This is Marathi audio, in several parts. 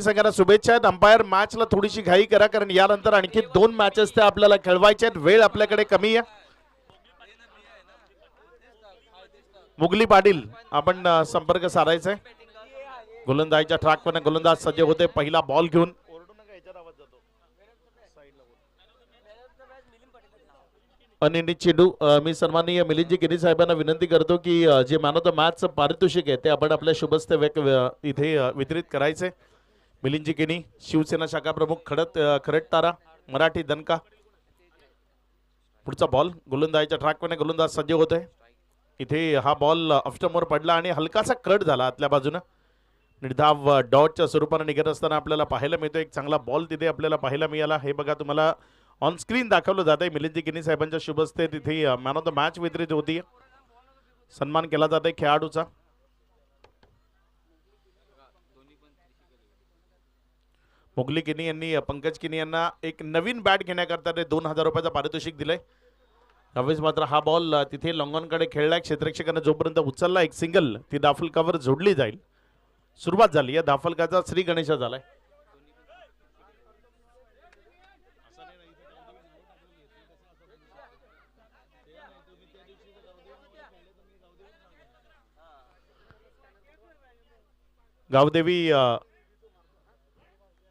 सगळ्यांना शुभेच्छा आहेत. अंपायर मॅचला थोडीशी घाई करा, कारण यानंतर आणखी 2 मॅचेस त्या आपल्याला खेळवायच्या आहेत. वेळ आपल्याकडे कमी आहे. मुगली पाटील आपण संपर्क साधायचा आहे. गोलंदाजीच्या ट्रॅकवर गोलंदाज सज्ज होते पहिला बॉल घेऊन. अनिंडित चेंडू. मी सन्माननीय मिलिंदजी गिरी साहेबांना विनंती करतो की जे मॅन ऑफ द मॅच पारितोषिक आहे ते आपण आपल्या शुभस्ते इथे वितरित करायचे. मिलिंदजी गिनी, शिवसेना शाखा प्रमुख, खरटतारा, मराठी दणका. पुढचा बॉल गोलंदाजीच्या ट्रॅकवर गोलंदाज सज्ज होते. इथे हा बॉल ऑफस्टंपवर पडला आणि हलकासा कट झाला आतल्या बाजूनं. निर्धाव डॉटच्या स्वरूपाने निघत असताना आपल्याला पाहायला मिळतो. एक चांगला बॉल तिथे आपल्याला पाहायला मिळाला. हे बघा तुम्हाला ऑन स्क्रीन दाखवलं जात आहे. मिलिंदजी गिनी साहेबांच्या शुभस्ते तिथे मॅन ऑफ द मॅच वितरित होती. सन्मान केला जात आहे खेळाडूचा. मुगली किनी यांनी पंकज किनी यांना एक नवीन बॅट घेण्याकरता 2000 रुपयाचं पारितोषिक दिलंय. यावेळेस मात्र हा बॉल तिथे लॉंगॉनकडे खेळलाय. क्षेत्ररक्षकाने जोपर्यंत उचलला एक सिंगल ती दाफलकावर जोडली जाईल. सुरुवात झाली या दाफलकाचा. श्री गणेशा झालाय. गावदेवी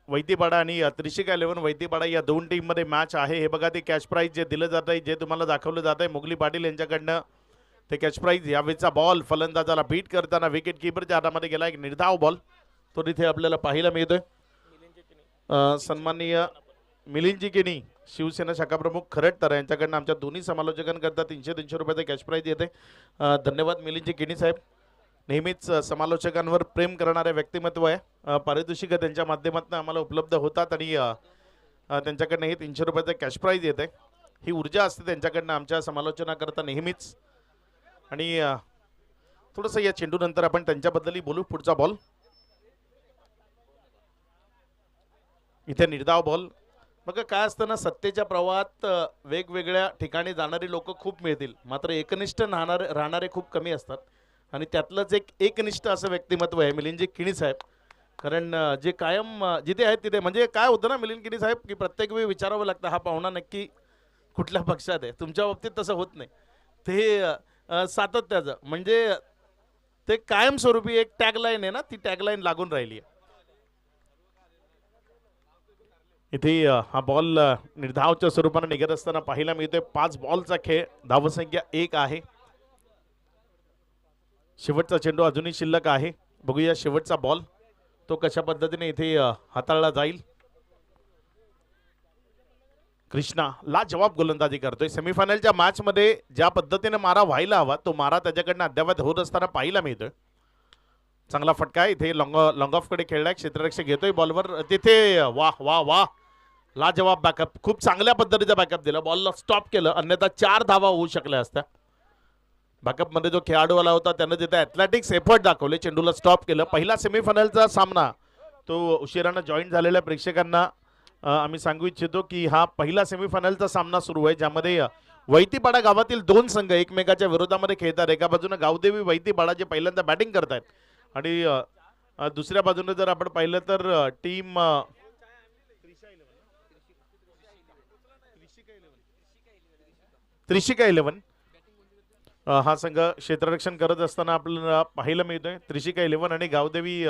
वैतीपाडा आणि त्रिशिका 11 वैतीपाडा या दोन टीम मध्ये मॅच आहे. हे बघा ते कॅश प्राइज जे दिलं जात आहे, जे तुम्हाला दाखवलं जात आहे मुगली पाटील यांच्याकडनं ते कॅश प्राइज. यावेळेचा बॉल फलंदाजाला बीट करताना विकेट किपरच्या हातामध्ये गेला. एक निर्धाव बॉल तो तिथे आपल्याला पाहायला मिळतोय. सन्माननीय मिलिंदजी गिनी, शिवसेना शाखा प्रमुख, खरटतारा यांच्याकडनं आमच्या दोन्ही समालोचकांकरता 300 रुपयाचं कॅश प्राइज येते. धन्यवाद मिलिंदजी गिनी साहेब. नेहमीच समालोचकांवर प्रेम करणारे व्यक्तिमत्व आहे. पारितोषिक त्यांच्या माध्यमातून आम्हाला उपलब्ध होतात आणि त्यांच्याकडनं हे 300 रुपयाचं कॅश प्राइज येते. ही ऊर्जा असते त्यांच्याकडनं आमच्या समालोचनाकरता नेहमीच. आणि थोडंसं या चेंडूनंतर आपण त्यांच्याबद्दलही बोलू. पुढचा बॉल इथे निर्धाव बॉल. बघा काय असतं ना, सत्तेच्या प्रवाहात वेगवेगळ्या ठिकाणी जाणारी लोक खूप मिळतील, मात्र एकनिष्ठ राहणारे खूप कमी असतात. आणि त्यातलंच एक एकनिष्ठ असं व्यक्तिमत्व आहे मिलिंदजी गिनी साहेब. कारण जे कायम जिथे आहेत तिथे, म्हणजे काय होतं ना मिलिंद गिनी साहेब, की प्रत्येक वेळी विचारावं लागतं हा पाहुणा नक्की कुठल्या पक्षात आहे. तुमच्या बाबतीत तसं होत नाही. ते सातत्याचं म्हणजे ते कायमस्वरूपी एक टॅगलाईन आहे ना, ती टॅगलाईन लागून राहिली आहे. इथे हा बॉल निर्धावच्या स्वरूपाने निघत असताना पाहायला मिळतोय. 5 बॉलचा खेळ, धावसंख्या 1 आहे. शेवटचा चेंडू अजूनही शिल्लक आहे. बघूया शेवटचा बॉल तो कशा पद्धतीने इथे हाताळला जाईल. कृष्णा लाजवाब गोलंदाजी करतोय. सेमीफायनलच्या मॅच मध्ये ज्या पद्धतीने मारा व्हायला हवा तो मारा त्याच्याकडनं अद्यावत होत असताना पाहायला मिळतोय. चांगला फटका आहे. इथे लॉंग ऑफ कडे खेळलाय. क्षेत्ररक्षक घेतोय बॉलवर. तिथे वाह वाह वाह, लाजवाब बॅकअप. खूप चांगल्या पद्धतीचा बॅकअप दिला. बॉलला स्टॉप केलं, अन्यथा 4 धावा होऊ शकल्या असत्या. बॅकअप मध्ये जो खेळाडू आला होता त्यानं तिथे ॲथलेटिक्स एफर्ट दाखवले, चेंडूला स्टॉप केलं. पहिला सेमीफायनलचा सामना तो उशिरानं जॉईन झालेल्या प्रेक्षकांना आम्ही सांगू इच्छितो की हा पहिला सेमीफायनलचा सामना सुरू आहे, ज्यामध्ये वैतीपाडा गावातील 2 संघ एकमेकाच्या विरोधामध्ये खेळतात. एका बाजूने गावदेवी वैतीपाडा जे पहिल्यांदा बॅटिंग करतायत आणि दुसऱ्या बाजूने जर आपण पाहिलं तर टीम त्रिशिका 11 हा संघ क्षेत्ररक्षण करत असताना आपल्याला पाहायला मिळतोय. त्रिशिका 11 आणि गावदेवी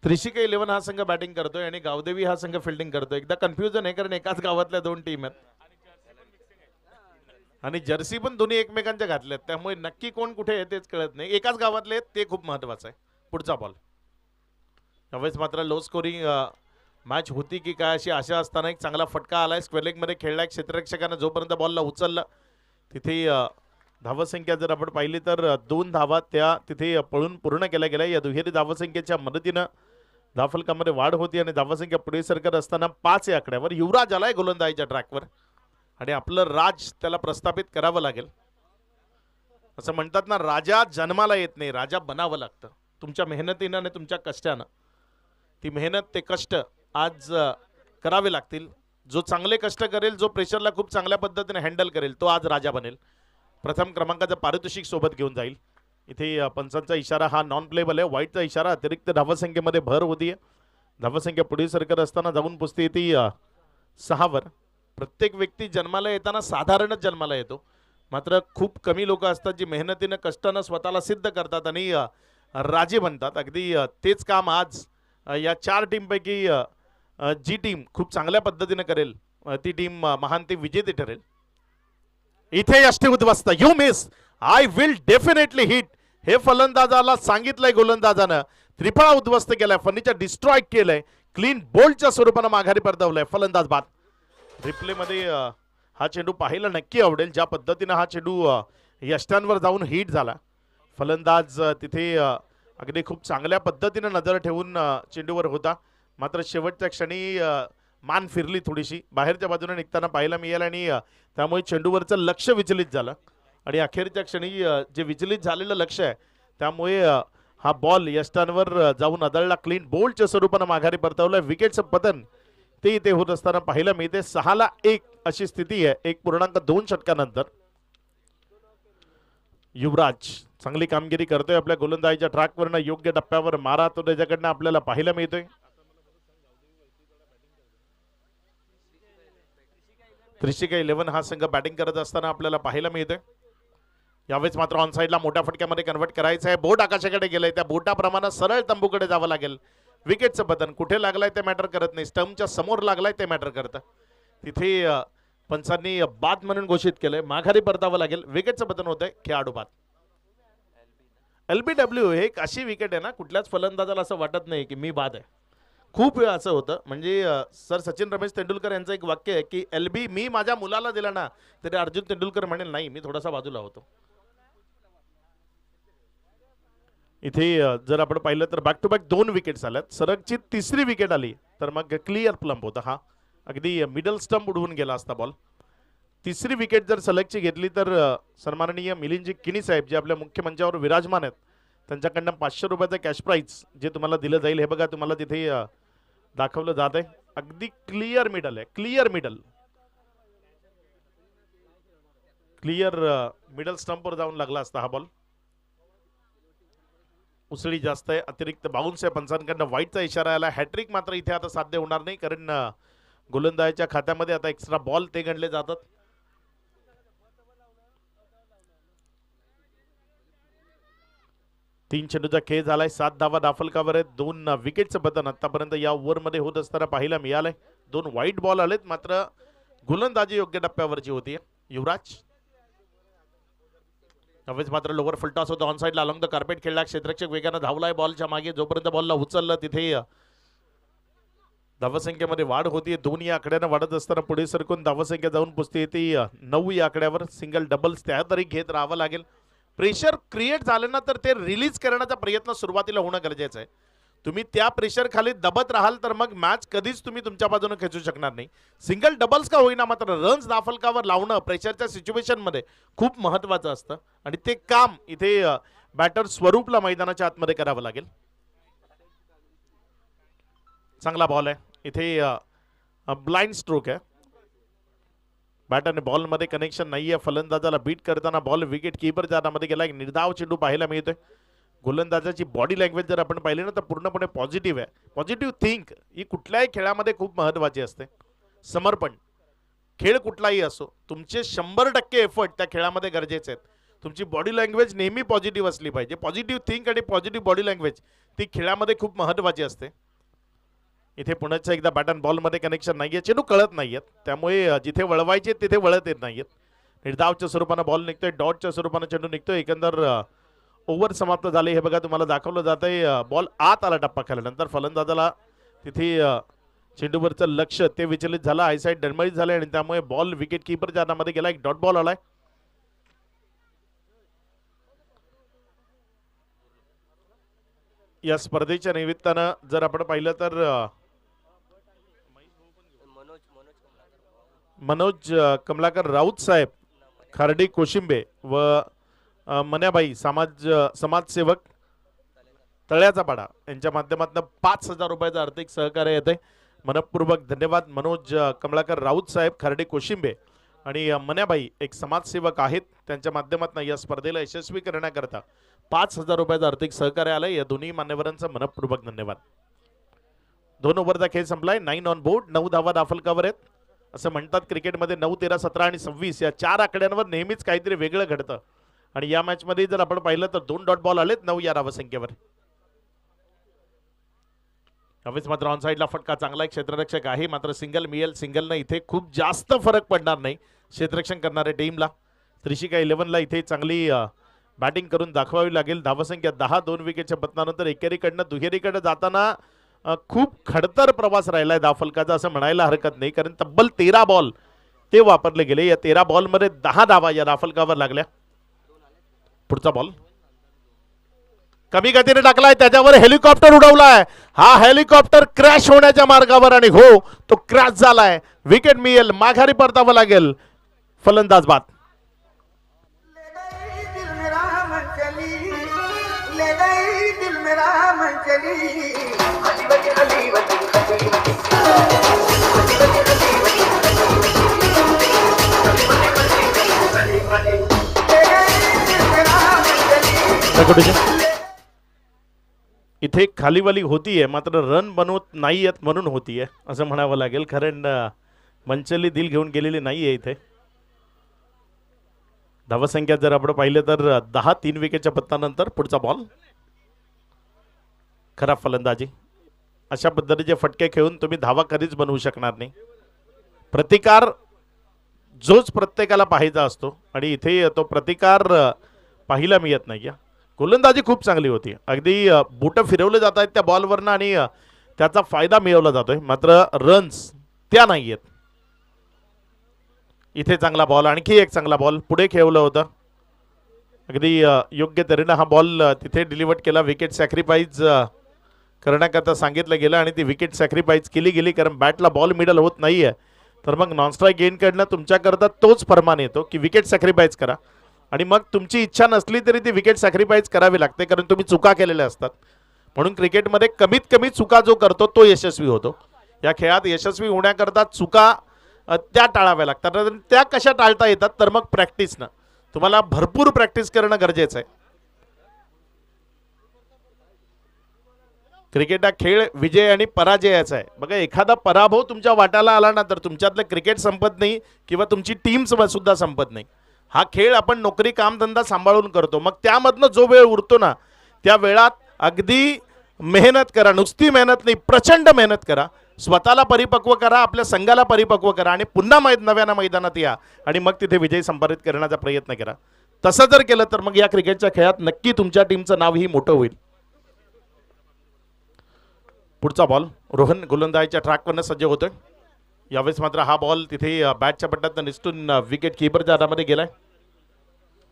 त्रिशिका 11 हा संघ बॅटिंग करतोय आणि गावदेवी हा संघ फिल्डिंग करतोय. एकदा कन्फ्युजन आहे, कारण एकाच गावातल्या 2 टीम आहेत आणि जर्सी पण दोन्ही एकमेकांच्या घातल्यात, त्यामुळे नक्की कोण कुठे आहे तेच कळत नाही. एकाच गावातले आहेत ते खूप महत्वाचं आहे. पुढचा बॉल यावेळेस मात्र लो स्कोरिंग मॅच होती की काय अशी आशा असताना एक चांगला फटका आलाय. स्क्वेअर लेग मध्ये खेळलाय. क्षेत्ररक्षकानं जोपर्यंत बॉलला उचलला तिथे धावसंख्या जर आपण पाहिली तर 2 धावा त्या तिथे पळून पूर्ण केल्या गेल्या. या दुहेरी धावसंख्येच्या मदतीनं धावफलकामध्ये वाढ होती आणि धावसंख्या पुढे सरकत असताना 5 या आकड्यावर युवराज आलाय गोलंदाजीच्या ट्रॅकवर आणि आपलं राज त्याला प्रस्थापित करावं लागेल. असं म्हणतात ना, राजा जन्माला येत नाही, राजा बनावं लागतं तुमच्या मेहनतीनं आणि तुमच्या कष्टानं. ती मेहनत ते कष्ट आज करावे लागतील. जो चांगले कष्ट करेल, जो प्रेशरला खूप चांगल्या पद्धतीने हँडल करेल, तो आज राजा बनेल. प्रथम क्रमांकाचं पारितोषिक सोबत घेऊन जाईल. इथे पंचांचा इशारा हा नॉन प्लेबल आहे. व्हाईटचा इशारा. अतिरिक्त धावसंख्येमध्ये भर होतीये. धावसंख्या पुढे सरकत असताना जाऊन पुसते ती 6 वर. प्रत्येक व्यक्ती जन्माला येताना साधारणच जन्माला येतो, मात्र खूप कमी लोक असतात जी मेहनतीनं कष्टानं स्वतःला सिद्ध करतात आणि राजे बनतात. अगदी तेच काम आज या 4 टीमपैकी जी टीम खूप चांगल्या पद्धतीने करेल ती टीम महान ती विजेती ठरेल. इथे यष्टी उद्ध्वस्त. You miss, I will definitely hit. हे फलंदाजाला सांगितलंय गोलंदाजानं. त्रिफळा उद्ध्वस्त केलाय, फर्निचर डिस्ट्रॉय केलंय, क्लीन बोल्डच्या स्वरूपानं माघारी परतवलंय. फलंदाज बाद. रिप्ले मध्ये हा चेंडू पाहायला नक्की आवडेल, ज्या पद्धतीनं हा चेंडू यष्ट्यांवर जाऊन हिट झाला. फलंदाज तिथे अगदी खूप चांगल्या पद्धतीनं नजर ठेवून चेंडूवर होता, मात्र शेवटच्या क्षणी मान फिरली थोडीशी, बाहेरच्या बाजूने निघताना पाहायला मिळालं आणि त्यामुळे चेंडूवरचं लक्ष विचलित झालं आणि अखेरच्या क्षणी जे विचलित झालेलं लक्ष आहे त्यामुळे हा बॉल यष्ट्यांवर जाऊन आदळला. क्लीन बोल्डच्या स्वरूपानं माघारी परतवलं. विकेटचं पतन ते इथे होत असताना पाहायला मिळते. 6-1 अशी स्थिती आहे 1.2 षटकानंतर. युवराज चांगली कामगिरी करतोय आपल्या गोलंदाजीच्या ट्रॅकवरनं. योग्य टप्प्यावर मारा तो त्याच्याकडनं आपल्याला पाहायला मिळतोय. त्रिशिका 11 हा संघ बॅटिंग करत असताना आपल्याला पाहायला मिळतोय. यावेळेस मात्र ऑन साइडला मोठ्या फटक्यामध्ये कन्वर्ट करायचं आहे. बोट आकाशाकडे गेलंय, त्या बोटाप्रमाणे सरळ तंबूकडे जावं लागेल. विकेटचं बटन कुठे लागलाय ते मॅटर करत नाही, स्टंपच्या समोर लागलाय ते मॅटर करतं. तिथे पंचांनी बाद म्हणून घोषित केलंय, माघारी परतावं लागेल. विकेटचं बटन होतंय, खेळाडू बाद. LBW हे एक अशी विकेट आहे ना, कुठल्याच फलंदाजाला असं वाटत नाही की मी बाद आहे. खूप वेळ असं होतं, म्हणजे सर सचिन रमेश तेंडुलकर यांचं एक वाक्य आहे की LB मी माझ्या मुलाला दिला ना तरी अर्जुन तेंडुलकर म्हणेल नाही मी थोडासा बाजूला होतो. इथे जर आपण पाहिलं तर बॅक टू बॅक 2 विकेट्स आल्यात. सरगची तिसरी विकेट आली तर मग क्लिअर प्लंप होता. हा अगदी मिडल स्टंप उडवून गेला असता बॉल. तिसरी विकेट जर सलगची घेतली तर सन्माननीय मिलिंदजी किनी साहेब जे आपल्या मुख्य मंचावर विराजमान आहेत त्यांच्याकडनं 500 रुपयाचं कॅश प्राइज जे तुम्हाला दिलं जाईल. हे बघा तुम्हाला तिथे दाखवलं जात आहे. अगदी क्लिअर मिडल आहे, क्लिअर मिडल स्टंपवर जाऊन लागला असता हा बॉल. उसळी जास्त आहे, अतिरिक्त बाउन्स आहे. पंचांकडनं व्हाईटचा इशारा आला. हॅट्रिक मात्र इथे आता साध्य होणार नाही, कारण गोलंदाजीच्या खात्यामध्ये आता एक्स्ट्रा बॉल ते गणले जातात. तीन चेंडूचा खेळ झालाय. 7 धावा दाफलकावर आहेत. 2 विकेटचं बदन आतापर्यंत या ओव्हरमध्ये होत असताना पाहायला मिळालंय. 2 व्हाईट बॉल आलेत, मात्र गोलंदाजी योग्य टप्प्यावरची होती. युवराज त्यावेळेस मात्र लोअर फुलटॉस होता. ऑन साइडला अलॉंग द कार्पेट खेळला. क्षेत्ररक्षक वेगानं धावलाय बॉलच्या मागे. जोपर्यंत बॉलला उचललं तिथे धावसंख्येमध्ये वाढ होती. 2 या आकड्यानं वाढत असताना पुढे सरकून धावसंख्या जाऊन पोचते ती 9 या आकड्यावर. सिंगल डबल्स त्या तरी घेत राहावं लागेल. प्रेशर क्रिएट झालं ना तर ते रिलीज करण्याचा प्रयत्न सुरुवातीला होणं गरजेचं आहे. तुम्ही त्या प्रेशर खाली दबत राहाल तर मग मॅच कधीच तुम्ही तुमच्या बाजूने खेचू शकणार नाही. सिंगल डबल्स का होईना मात्र रन्स दाफलकावर लावणं प्रेशरच्या सिच्युएशन मध्ये खूप महत्वाचं असतं आणि ते काम इथे बॅटर स्वरूपला मैदानाच्या आतमध्ये करावं लागेल. चांगला बॉल आहे. इथे ब्लाइंड स्ट्रोक आहे. बॅटरने बॉलमध्ये कनेक्शन नाहीये. फलंदाजाला बीट करताना बॉल विकेट कीपरच्या हातामध्ये गेला. एक निर्धाव चेंडू पाहायला मिळतोय. गोलंदाजाची बॉडी लँग्वेज जर आपण पाहिली ना तर पूर्णपणे पॉझिटिव्ह आहे. पॉझिटिव्ह थिंक ही कुठल्याही खेळामध्ये खूप महत्वाची असते. समर्पण, खेळ कुठलाही असो, तुमचे 100% एफर्ट त्या खेळामध्ये गरजेचे आहेत. तुमची बॉडी लँग्वेज नेहमी पॉझिटिव्ह असली पाहिजे. पॉझिटिव्ह थिंक आणि पॉझिटिव्ह बॉडी लँग्वेज ती खेळामध्ये खूप महत्वाची असते. इथे पुण्याच्या एकदा बॅट अँड बॉलमध्ये कनेक्शन नाहीये. चेंडू कळत नाहीयेत, त्यामुळे जिथे वळवायचे तिथे वळत येत नाहीयेत. निर्धावच्या स्वरूपानं बॉल निघतोय, डॉटच्या स्वरूपानं चेंडू निघतोय. एकंदर ओव्हर समाप्त झाले. हे बघा तुम्हाला दाखवलं जात आहे. बॉल आत आला टप्पा खाल्यानंतर फलंदाजाला तिथे चेंडूवरचं लक्ष ते विचलित झालं. आयसाईड डळमळीत झाले आणि त्यामुळे बॉल विकेट कीपरच्या हातामध्ये गेला. एक डॉट बॉल आलाय. या स्पर्धेच्या निमित्तानं जर आपण पाहिलं तर मनोज कमलाकर राऊत साहेब, खार्डी कोशिंबे व मन्याबाई समाजसेवक तळ्याचा पाडा यांच्या माध्यमातून 5,000 रुपयाचं आर्थिक सहकार्य येते. मनपूर्वक धन्यवाद. मनोज कमलाकर राऊत साहेब, खार्डी कोशिंबे आणि मन्याबाई एक समाजसेवक आहेत, त्यांच्या माध्यमातून या स्पर्धेला यशस्वी करण्याकरता 5,000 रुपयाचं आर्थिक सहकार्य आलंय. या दोन्ही मान्यवरांचा मनपूर्वक धन्यवाद. 2 ओव्हरचा खेळ संपलाय. 9 ऑन बोर्ड. 9 धावा दाफलकावर आहेत. असं म्हणतात क्रिकेटमध्ये 9, 13, 17 आणि 26 या 4 आकड्यांवर नेहमीच काहीतरी वेगळं घडतं आणि या मॅच मध्ये जर आपण पाहिलं तर 2 डॉट बॉल आलेत 9 या धावसंख्येवर. यावेळेस मात्र ऑन साईडला फटका चांगला एक क्षेत्ररक्षक आहे, मात्र सिंगल मिळेल. सिंगलनं इथे खूप जास्त फरक पडणार नाही क्षेत्ररक्षण करणाऱ्या टीमला. त्रिशिका 11ला इथे चांगली बॅटिंग करून दाखवावी लागेल. धावसंख्या 10, 2 विकेटच्या पतनानंतर एकेरीकडनं दुहेरीकडे जाताना खूप खडतर प्रवास राहिलाय दाफलकाचा असं म्हणायला हरकत नाही, कारण तब्बल 13 बॉल ते वापरले गेले. या 13 बॉलमध्ये 10 धावा या दाफलकावर लागल्या. पुढचा बॉल कमी गतीने टाकलाय, त्याच्यावर हेलिकॉप्टर उडवलाय. हा हेलिकॉप्टर क्रॅश होण्याच्या मार्गावर आणि हो तो क्रॅश झालाय. विकेट मिळेल, माघारी परतावं लागेल. फलंदाज बाद. इथे खालीवाली होतीये मात्र रन बनवत नाहीयेत म्हणून होतीये असं म्हणावं लागेल, कारण मंचली दिल घेऊन गेलेली नाहीये. इथे धावसंख्या जर आपण पाहिलं तर 10, 3 विकेटच्या पत्तानंतर पुढचा बॉल. खराब फलंदाजी. अशा पद्धतीचे फटके खेळून तुम्ही धावा कधीच बनवू शकणार नाही. प्रतिकार जोच प्रत्येकाला पाहायचा असतो आणि इथे तो प्रतिकार पाहायला मिळत नाही. गोलंदाजी खूप चांगली होती, अगदी बोटं फिरवले जात आहेत त्या बॉलवरनं आणि त्याचा फायदा मिळवला जातोय, मात्र रन्स त्या नाही आहेत. इथे चांगला बॉल, आणखी एक चांगला बॉल पुढे खेळवलं होतं. अगदी योग्य तऱ्हेनं हा बॉल तिथे डिलिव्हर केला. विकेट सॅक्रिफाईस करण्याकरता सांगितलं गेलं आणि ती विकेट सॅक्रिफाईस केली गेली, कारण बॅटला बॉल मिडल होत नाहीये. तर मग नॉनस्ट्राईक गेन कडनं तुमच्याकरता तोच फरमान येतो की विकेट सॅक्रिफाईस करा आणि मग तुमची इच्छा नसली तरी ती विकेट सॅक्रिफाईस करावी लागते, कारण तुम्ही चुका केलेल्या असतात. म्हणून क्रिकेटमध्ये कमीत कमी चुका जो करतो तो यशस्वी होतो. या खेळात यशस्वी होण्याकरता चुका त्या टाळाव्या लागतात. त्या कशा टाळता येतात तर मग प्रॅक्टिसनं. तुम्हाला भरपूर प्रॅक्टिस करणं गरजेचं आहे. क्रिकेट हा खेळ विजय आणि पराजयाचा आहे. बघा, एखादा पराभव तुमच्या वाट्याला आला ना तर तुमच्यातलं क्रिकेट संपत नाही किंवा तुमची टीम सुद्धा संपत नाही. हा खेळ आपण नोकरी कामधंदा सांभाळून करतो, मग त्यामधनं जो वेळ उरतो ना त्या वेळात अगदी मेहनत करा. नुसती मेहनत नाही, प्रचंड मेहनत करा. स्वतःला परिपक्व करा, आपल्या संघाला परिपक्व करा आणि पुन्हा नव्यानं मैदानात या आणि मग तिथे विजय संपादित करण्याचा प्रयत्न करा. तसं जर केलं तर मग या क्रिकेटच्या खेळात नक्की तुमच्या टीमचं नावही मोठं होईल. पुढचा बॉल. रोहन गोलंदाजीच्या ट्रॅकवरनं सज्ज होतोय. यावेळेस मात्र हा बॉल तिथे बॅटच्या पट्ट्यात निसटून विकेट किपरच्या हातामध्ये गेलाय.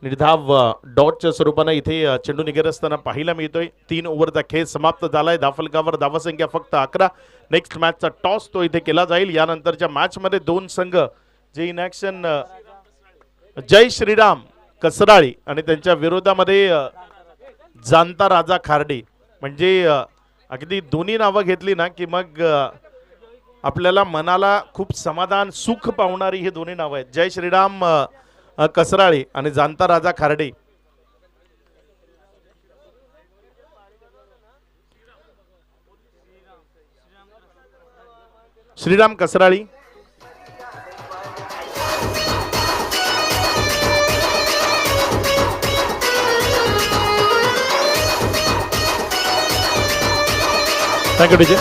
निर्धाव डॉटच्या स्वरूपानं इथे चेंडू निघत असताना पाहायला मिळतोय. 3 ओव्हरचा खेळ समाप्त झालाय. दाफलकावर धावसंख्या फक्त 11. नेक्स्ट मॅचचा टॉस तो इथे केला जाईल. यानंतरच्या मॅचमध्ये 2 संघ जे इन ॲक्शन जय श्रीराम कसराळी आणि त्यांच्या विरोधामध्ये जाणता राजा खार्डी. म्हणजे अगदी दोन्ही नावं घेतली ना की मग आपल्याला मनाला खूप समाधान सुख पावणारी ही दोन्ही नावं आहेत. जय श्रीराम कसराळी आणि जाणता राजा खार्डी. श्रीराम कसराळी थँक्यू टीचर.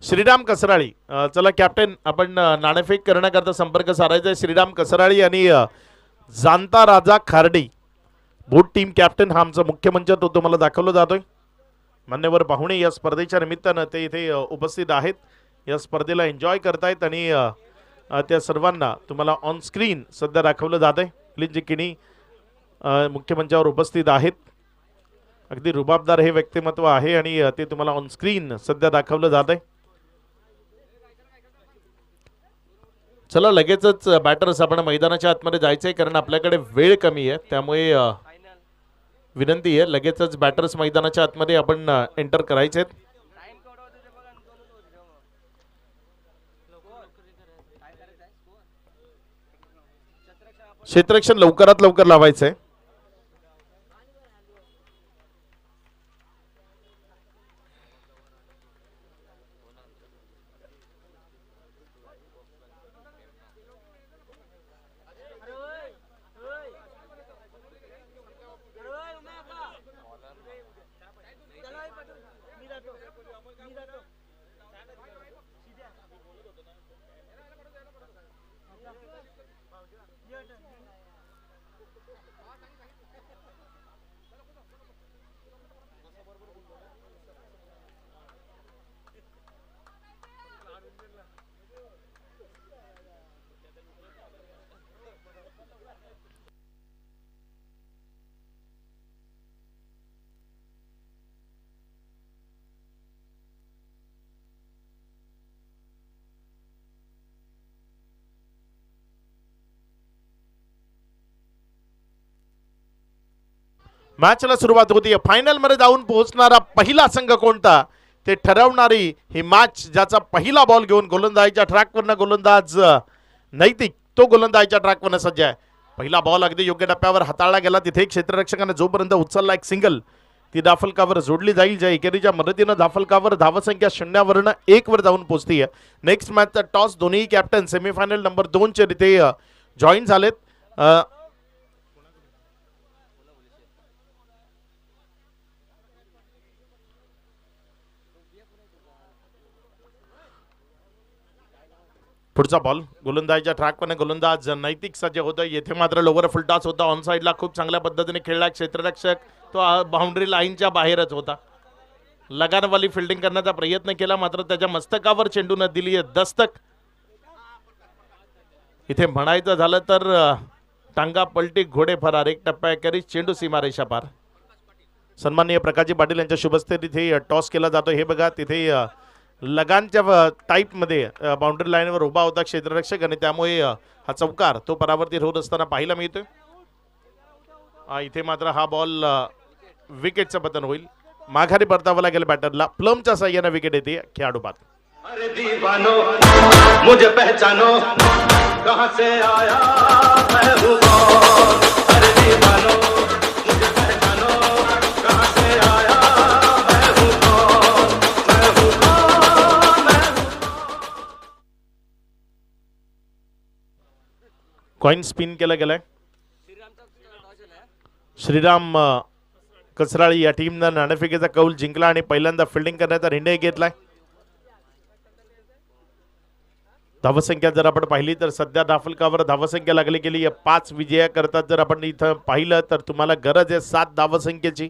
श्रीराम कसराळी. चला कॅप्टन, आपण नाणेफेक करण्याकरता संपर्क साधायचा आहे. श्रीराम कसराळी आणि जाणता राजा खार्डी बोट टीम कॅप्टन हा आमचा मुख्य मंच तो तुम्हाला दाखवला जातोय. मान्यवर पाहुणे या स्पर्धेच्या निमित्तानं ते इथे उपस्थित आहेत. या स्पर्धेला एन्जॉय करतायत आणि त्या सर्वांना तुम्हाला ऑन स्क्रीन सध्या दाखवलं जात आहे. मिलिंद किणी मुख्य मंचावर उपस्थित आहेत. अगदी रुबाबदार हे व्यक्तिमत्व आहे आणि ते तुम्हाला ऑन स्क्रीन सध्या दाखवलं जात आहे. चला लगेचच बॅटर्स आपण मैदानाच्या आतमध्ये जायचंय, कारण आपल्याकडे वेळ कमी आहे. त्यामुळे विनंती आहे लगेचच बॅटर्स मैदानाच्या आतमध्ये आपण एंटर करायचे आहेत. क्षेत्ररक्षण लवकरात लवकर लावायचंय. मॅचला सुरुवात होतीये. फायनल मध्ये जाऊन पोहोचणारा पहिला संघ कोणता ते ठरवणारी ही मॅच, ज्याचा पहिला बॉल घेऊन गोलंदाजीच्या ट्रॅकवरनं गोलंदाज नैतिक तो गोलंदाजीच्या ट्रॅकवरनं सज्ज आहे. पहिला बॉल अगदी योग्य टप्प्यावर हाताळला गेला. तिथे क्षेत्ररक्षकाने जोपर्यंत उचलला एक सिंगल, ती धाफलकावर जोडली जाईल. ज्या एकेरीच्या मदतीनं धाफलकावर धावसंख्या 0 1 वर जाऊन पोहोचतीये. नेक्स्ट मॅचचा टॉस दोन्ही कॅप्टन सेमीफायनल नंबर 2 चे तिथे जॉईन झालेत. पुढचा बॉल गोलंदाजीच्या ट्रॅकवरने गोलंदाज नैतिक सज्ज होतं. येथे मात्र लोवर फुल टॉस होता. ऑन साईडला खूप चांगल्या पद्धतीने खेळला क्षेत्ररक्षक, तो बाउंड्री लाईनच्या बाहेरच होता. लगानवाली फिल्डिंग करण्याचा प्रयत्न केला, मात्र त्याच्या मस्तकावर चेंडून दिली दस्तक. इथे म्हणायचं झालं तर टांगा पलटी घोडे फरार, एक टप्प्याखेरीज चेंडू सीमारेषा पार. सन्माननीय प्रकाशजी पाटील यांच्या शुभस्ते तिथे टॉस केला जातो. हे बघा, तिथे लगानच्या टाईपमध्ये बाउंड्री लाईनवर उभा होता क्षेत्ररक्षक आणि त्यामुळे हा चौकार तो परावर्तित होत असताना पाहायला मिळतोय. इथे मात्र हा बॉल विकेटचं पतन होईल. माघारी परतावला गेला बॅटरला. प्लमच्या साह्याने विकेट येते खेळाडू बाद. अरे दीवानो मुझे पहचानो कहां से आया मैं हूं कौन. अरे दीवानो मुझे पहचानो कहां से आया मैं हूं कौन. मैं हूं कौन. कॉइन स्पिन केला गेलाय. श्रीराम कसराळी या टीमनं नाणेफेकीचा कौल जिंकला आणि पहिल्यांदा फिल्डिंग करण्याचा निर्णय घेतलाय. धावसंख्या जर आपण पाहिली तर सध्या धाफलकावर धावसंख्या लागली गेली 5 विजया करतात. जर आपण इथं पाहिलं तर तुम्हाला गरज आहे 7 धावसंख्येची.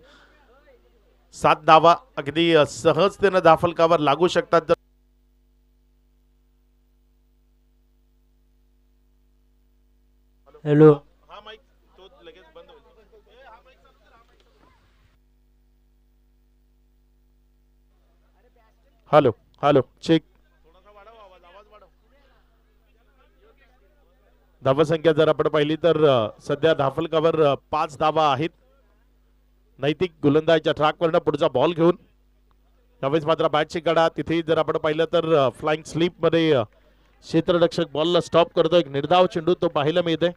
7 धावा अगदी सहजतेनं धाफलकावर लागू शकतात. Hello, hello hello check. धावसंख्या जर आपण पाहिली तर सध्या धाफलकावर 5 धावा आहेत. नैतिक गोलंदाजीच्या ट्रॅकवरनं पुढचा बॉल घेऊन त्यावेळेस मात्र बॅटची कडा. तिथे जर आपण पाहिलं तर फ्लाइंग स्लीप मध्ये क्षेत्ररक्षक बॉलला स्टॉप करतो. एक निर्धाव चेंडू तो पाहायला मिळते.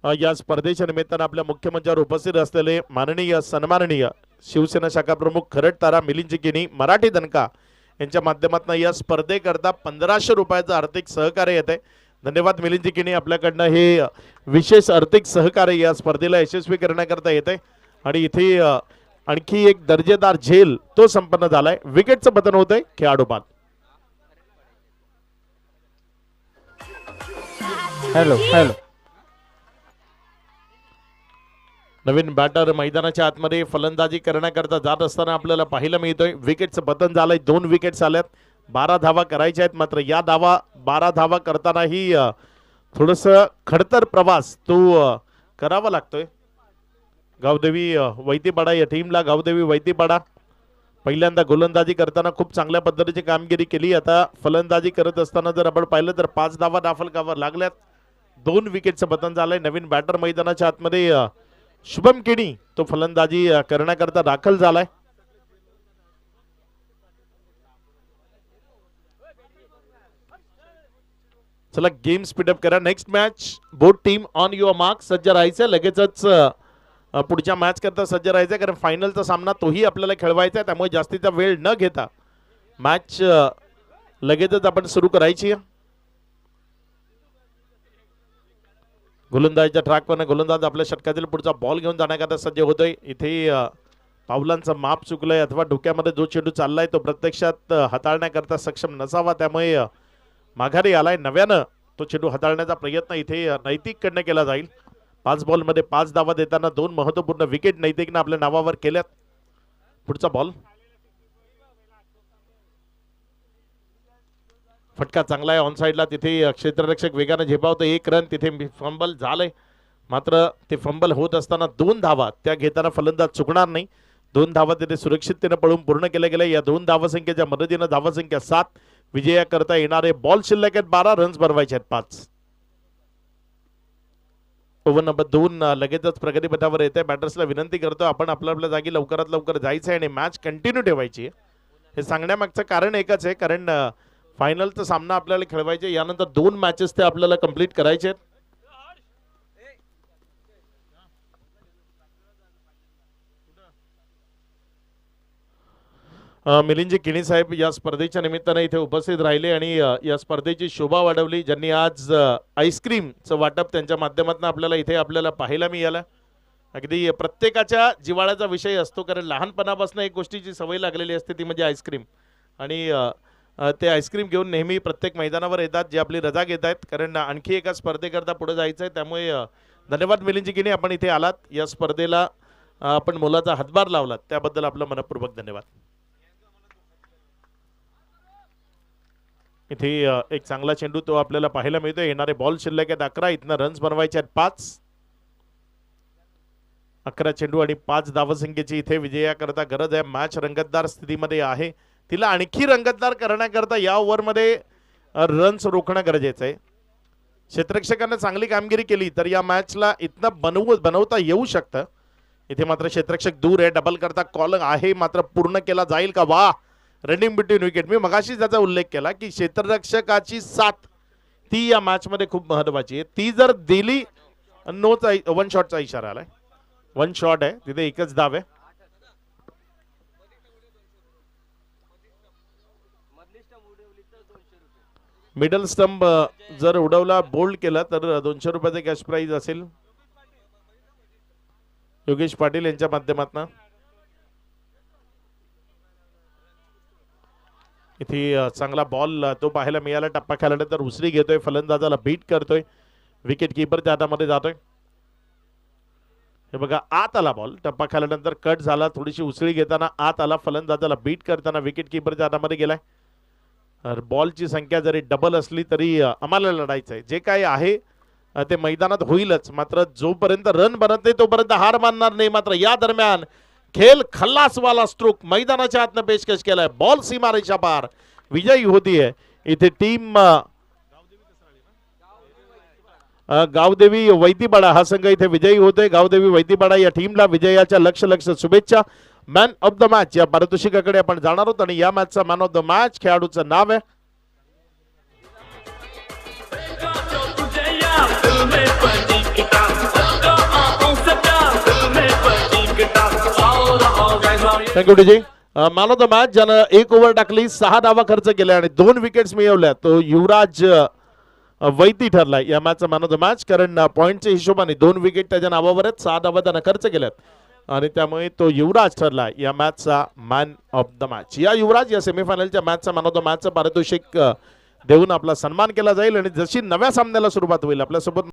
या स्पर्धेच्या निमित्तानं आपल्या मुख्य मंचावर उपस्थित असलेले माननीय सन्माननीय शिवसेना शाखा प्रमुख खरड तारा मिलिंद गिनी मराठी दणका यांच्या माध्यमातून या स्पर्धेकरता 1500 रुपयाचं आर्थिक सहकार्य येते. धन्यवाद मिलिंद गिनी, आपल्याकडनं हे विशेष आर्थिक सहकार्य या स्पर्धेला यशस्वी करण्याकरता येते. आणि इथे आणखी एक दर्जेदार झेल तो संपन्न झालाय. विकेटचं पतन होतंय खेळाडू बाद. Hello hello. नवीन बॅटर मैदानाच्या आतमध्ये फलंदाजी करण्याकरता जात असताना आपल्याला पाहायला मिळतोय विकेटचं पतन झालंय. 2 विकेट्स आल्यात. 12 धावा करायच्या आहेत. मात्र या 12 धावा करतानाही थोडस खडतर प्रवास तो करावा लागतोय. गावदेवी वैतीपाडा या टीमला, गावदेवी वैतीपाडा पहिल्यांदा गोलंदाजी करताना खूप चांगल्या पद्धतीची कामगिरी केली. आता फलंदाजी करत असताना जर आपण पाहिलं तर 5 धावा धाफलकावर लागल्यात. 2 विकेटचं पतन झालंय. नवीन बॅटर मैदानाच्या आतमध्ये शुभम केणी तो फलंदाजी करण्याकरता दाखल झालाय. चला गेम स्पीडअप करा. Next match both team on your mark. सज्ज राहायचं. लगेचच पुढच्या मॅच करता सज्ज राहायचं, कारण फायनलचा सामना तोही आपल्याला खेळवायचा आहे. त्यामुळे जास्तीचा वेळ न घेता मॅच लगेचच आपण सुरू करायची. गोलंदाजीच्या ट्रॅकवरनं गोलंदाज आपल्या षटकातील पुढचा बॉल घेऊन जाण्याकरता सज्ज होतोय. इथे पावलांचं माप चुकलंय अथवा डोक्यामध्ये जो चेंडू चाललाय तो प्रत्यक्षात हाताळण्याकरता सक्षम नसावा. त्यामुळे माघारी आलाय. नव्यानं तो चेंडू हाताळण्याचा प्रयत्न इथे नैतिककडनं केला जाईल. 5 बॉलमध्ये 5 धावा देताना 2 महत्वपूर्ण विकेट नैतिकनं आपल्या नावावर केल्यात. पुढचा बॉल फटका चांगला आहे ऑन साइडला. तिथे क्षेत्ररक्षक वेगाने झेपावतो. 1 रन. तिथे फंबल झालंय, मात्र ते फंबल होत असताना 2 धावा त्या घेताना फलंदाज चुकणार नाही. 2 धावा तिथे सुरक्षिततेने पळून पूर्ण केल्या गेल्या. या 2 धावासंख्येच्या मदतीनं धावासंख्या 7 विजया करता येणारे. बॉल शिल्लक आहेत 12. रन्स बनवायचे आहेत 5. ओव्हर नंबर 2 लगेचच प्रगतीपथावर येते. बॅटर्सला विनंती करतो आपण आपल्या जागी लवकरात लवकर जायचं आहे आणि मॅच कंटिन्यू ठेवायची. हे सांगण्यामागचं कारण एकच आहे, कारण फायनलचा सामना आपल्याला खेळवायचे. यानंतर 2 मॅचेस ते आपल्याला कंप्लीट करायचे आहेत. मिलिंदजी किणी साहेब या स्पर्धेच्या निमित्ताने इथे उपस्थित राहिले आणि या स्पर्धेची शोभा वाढवली, ज्यांनी आज आईस्क्रीमचं वाटप त्यांच्या माध्यमातून आपल्याला पाहायला मिळालं. अगदी प्रत्येकाच्या जिव्हाळ्याचा विषय असतो, कारण लहानपणापासून एक गोष्टीची सवय लागलेली असते, ती म्हणजे आईस्क्रीम. आणि ते आईस्क्रीम घेऊन नेहमी प्रत्येक मैदानावर येतात, जे आपली रजा घेत आहेत, कारण आणखी एका स्पर्धेकरता पुढे जायचं आहे. त्यामुळे धन्यवाद मिलिंदजी किणी, आपण इथे आलात. या स्पर्धेला आपण मोलाचा हातभार लावलात, त्याबद्दल आपलं मनपूर्वक धन्यवाद. इथे एक चांगला चेंडू तो आपल्याला पाहायला मिळतो. येणारे बॉल शिल्लक आहेत 11. इथनं रन्स बनवायचे आहेत 5. 11 चेंडू आणि 5 धावसंख्येची इथे विजया करता गरज आहे. मॅच रंगतदार स्थितीमध्ये आहे. तिला आणखी रंगतदार करण्याकरता या ओव्हरमध्ये रन्स रोखणं गरजेचं आहे. क्षेत्ररक्षकांना चांगली कामगिरी केली तर या मॅचला इथनं बनवता येऊ शकतं. इथे मात्र क्षेत्ररक्षक दूर आहे. डबल करता कॉल आहे, मात्र पूर्ण केला जाईल का? वा, रनिंग बिटवीन विकेट. मी मगाशी त्याचा उल्लेख केला की क्षेत्ररक्षकाची साथ ती या मॅच मध्ये खूप महत्वाची आहे. ती जर दिली, नोचा 1 शॉटचा इशारा आलाय. 1 शॉट आहे, तिथे एकच धाव आहे. मिडल स्टंप जर उडवला, बोल्ड केला तर 200 रुपयाचे कॅश प्राइज असेल योगेश पाटील यांच्या माध्यमातून. इथे चांगला बॉल तो पाहायला मिळाला. टप्पा खेळल्यानंतर उसरी घेतोय, फलंदाजाला बीट करतोय, विकेट किपरच्या हातामध्ये जातोय. हे बघा, आत आला बॉल. टप्पा खेळल्यानंतर कट झाला, थोडीशी उसळी घेताना आत आला, फलंदाजाला बीट करताना विकेट किपरच्या हातामध्ये गेलाय. बॉलची संख्या जरी डबल असली तरी आम्हाला लढायचं आहे. जे काय आहे ते मैदानात होईलच, मात्र जोपर्यंत रन बनत नाही तोपर्यंत हार मानणार नाही. मात्र या दरम्यान खेल खल्लासवाला स्ट्रोक मैदानाच्या आतनं पेशकश केलाय. बॉल सीमारेषा पार विजयी होतीये. इथे टीम गावदेवी वैतीपाडा हा संघ इथे विजयी होतोय. गावदेवी वैतीपाडा या टीमला विजयाच्या लक्ष शुभेच्छा. मॅन ऑफ द मॅच या पारितोषिकाकडे आपण जाणार आहोत आणि या मॅचचा मॅन ऑफ द मॅच खेळाडूचं नाव आहे thank you DG. Man of the match ज्यानं 1 ओव्हर टाकली, 6 धावा खर्च केल्या आणि 2 विकेट्स मिळवल्या, तो युवराज वैती ठरलाय या मॅचचा मॅन ऑफ द मॅच. कारण पॉईंटच्या हिशोबाने 2 विकेट त्याच्या नावावर आहेत, 6 धावा त्यानं खर्च केल्यात आणि त्यामुळे तो युवराज ठरला या मॅचचा मॅन ऑफ द मॅच. या युवराज या सेमीफायनलच्या मॅचचा मॅन ऑफ द मॅचचा पारितोषिक देऊन आपला सन्मान केला जाईल आणि जशी नव्या सामन्याला सुरुवात होईल आपल्यासोबत